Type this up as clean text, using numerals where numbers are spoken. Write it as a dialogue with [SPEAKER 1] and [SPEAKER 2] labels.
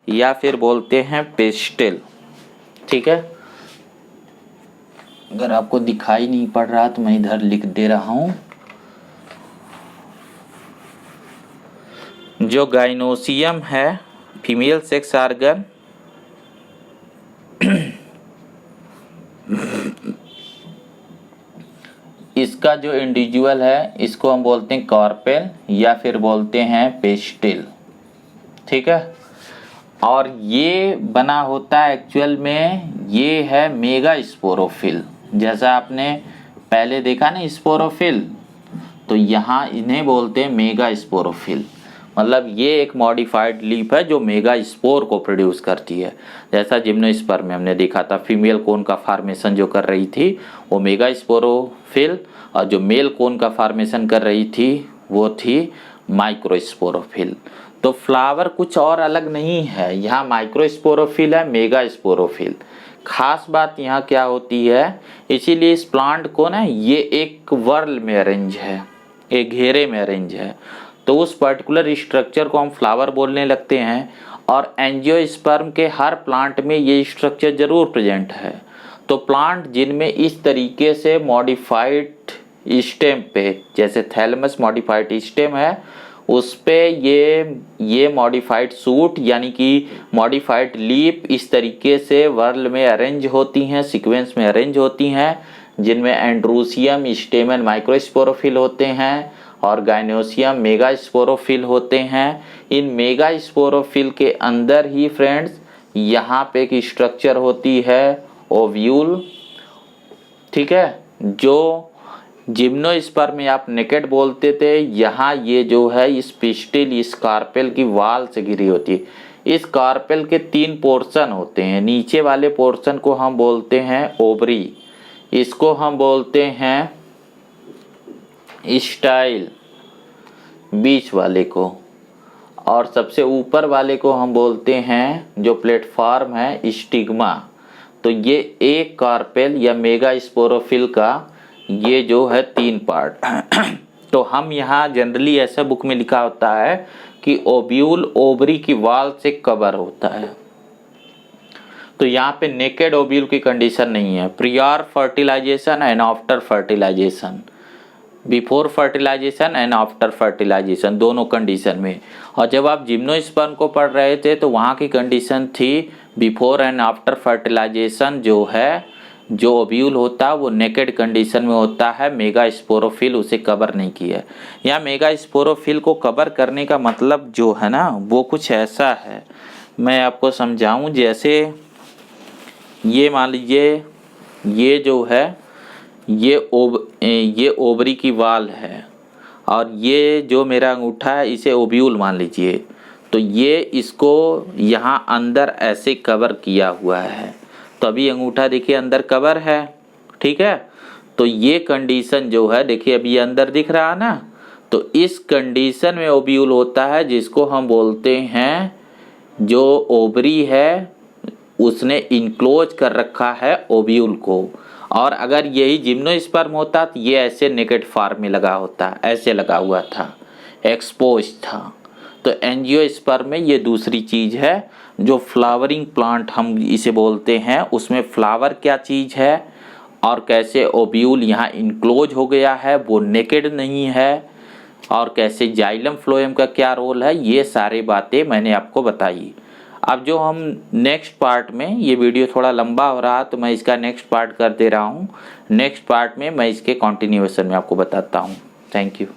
[SPEAKER 1] या फिर बोलते हैं पेस्टल। ठीक है, अगर आपको दिखाई नहीं पड़ रहा तो मैं इधर लिख दे रहा हूं। जो गाइनोसियम है फीमेल सेक्स ऑर्गन, इसका जो इंडिविजुअल है इसको हम बोलते हैं कार्पेल या फिर बोलते हैं पेस्टिल। ठीक है, और ये बना होता है एक्चुअल में, ये है मेगा स्पोरोफिल। जैसा आपने पहले देखा ना स्पोरोफिल, तो यहाँ इन्हें बोलते हैं मेगा स्पोरोफिल। मतलब ये एक मॉडिफाइड लीफ है जो मेगा स्पोर को प्रोड्यूस करती है। जैसा जिम्नोस्पर्म में हमने देखा था फीमेल कोन का फॉर्मेशन जो कर रही थी वो मेगा स्पोरोफिल, और जो मेल कोन का फॉर्मेशन कर रही थी वो थी माइक्रोस्पोरोफिल। तो फ्लावर कुछ और अलग नहीं है, यहाँ माइक्रोस्पोरोफिल है, मेगा स्पोरोफिल। खास बात यहाँ क्या होती है, इसीलिए इस प्लांट को ना ये एक वर्ल में अरेंज है, एक घेरे में अरेंज है, तो उस पर्टिकुलर स्ट्रक्चर को हम फ्लावर बोलने लगते हैं। और एंजियोस्पर्म के हर प्लांट में ये स्ट्रक्चर जरूर प्रेजेंट है। तो प्लांट जिनमें इस तरीके से मॉडिफाइड स्टेम पे, जैसे थैलेमस मॉडिफाइड स्टेम है, उस पे ये मॉडिफाइड सूट यानी कि मॉडिफाइड लीफ इस तरीके से वर्ल में अरेंज होती हैं, सीक्वेंस में अरेंज होती हैं, जिनमें एंड्रूसियम स्टेमन माइक्रोस्पोरोफिल होते हैं और गाइनोसियम मेगा स्पोरोफिल होते हैं। इन मेगा स्पोरोफिल के अंदर ही फ्रेंड्स यहाँ पे एक स्ट्रक्चर होती है ओव्यूल। ठीक है, जो जिम्नोस्पर्म में आप नेकेड बोलते थे, यहाँ ये जो है इस पिस्टिल, इस कार्पेल की वाल से घिरी होती है। इस कार्पेल के 3 पोर्शन होते हैं। नीचे वाले पोर्शन को हम बोलते हैं ओवरी, इसको हम बोलते हैं स्टाइल बीच वाले को, और सबसे ऊपर वाले को हम बोलते हैं जो प्लेटफॉर्म है स्टिग्मा। तो ये एक कार्पेल या मेगा स्पोरोफिल का ये जो है 3 पार्ट। तो हम यहाँ जनरली ऐसा बुक में लिखा होता है कि ओव्यूल ओवरी की वाल से कवर होता है। तो यहाँ पे नेकेड ओव्यूल की कंडीशन नहीं है। Prior fertilisation and after fertilisation, before fertilisation and after fertilisation, दोनों कंडीशन में। और जब आप जिम्नोस्पर्म को पढ़ रहे थे तो वहाँ की कंडीशन थी बिफोर एंड आफ्टर फर्टिलाइजेशन जो है, जो ओव्यूल होता है वो नेकेड कंडीशन में होता है, मेगा स्पोरोफिल उसे कवर नहीं किया। यहाँ मेगा स्पोरोफिल को कवर करने का मतलब जो है ना वो कुछ ऐसा है, मैं आपको समझाऊं। जैसे ये मान लीजिए ये जो है ये ओवरी की वाल है, और ये जो मेरा अंगूठा है इसे ओव्यूल मान लीजिए। तो ये इसको यहाँ अंदर ऐसे कवर किया हुआ है, तो अभी अंगूठा देखिए अंदर कवर है। ठीक है, तो ये कंडीशन जो है देखिए अभी ये अंदर दिख रहा है ना, तो इस कंडीशन में ओव्यूल होता है, जिसको हम बोलते हैं जो ओवरी है उसने इनक्लोज कर रखा है ओव्यूल को। और अगर यही जिम्नोस्पर्म होता तो ये ऐसे नेकेड फॉर्म में लगा होता, ऐसे लगा हुआ था, एक्सपोज था। तो एंजियोस्पर्म में ये दूसरी चीज है। जो फ्लावरिंग प्लांट हम इसे बोलते हैं उसमें फ्लावर क्या चीज है और कैसे ओव्यूल यहाँ इनक्लोज हो गया है, वो नेकेड नहीं है, और कैसे जाइलम फ्लोएम का क्या रोल है, ये सारी बातें मैंने आपको बताई। अब जो हम नेक्स्ट पार्ट में, ये वीडियो थोड़ा लंबा हो रहा तो मैं इसका नेक्स्ट पार्ट कर दे रहा हूँ। नेक्स्ट पार्ट में मैं इसके कंटिन्यूएशन में आपको बताता हूँ। Thank you.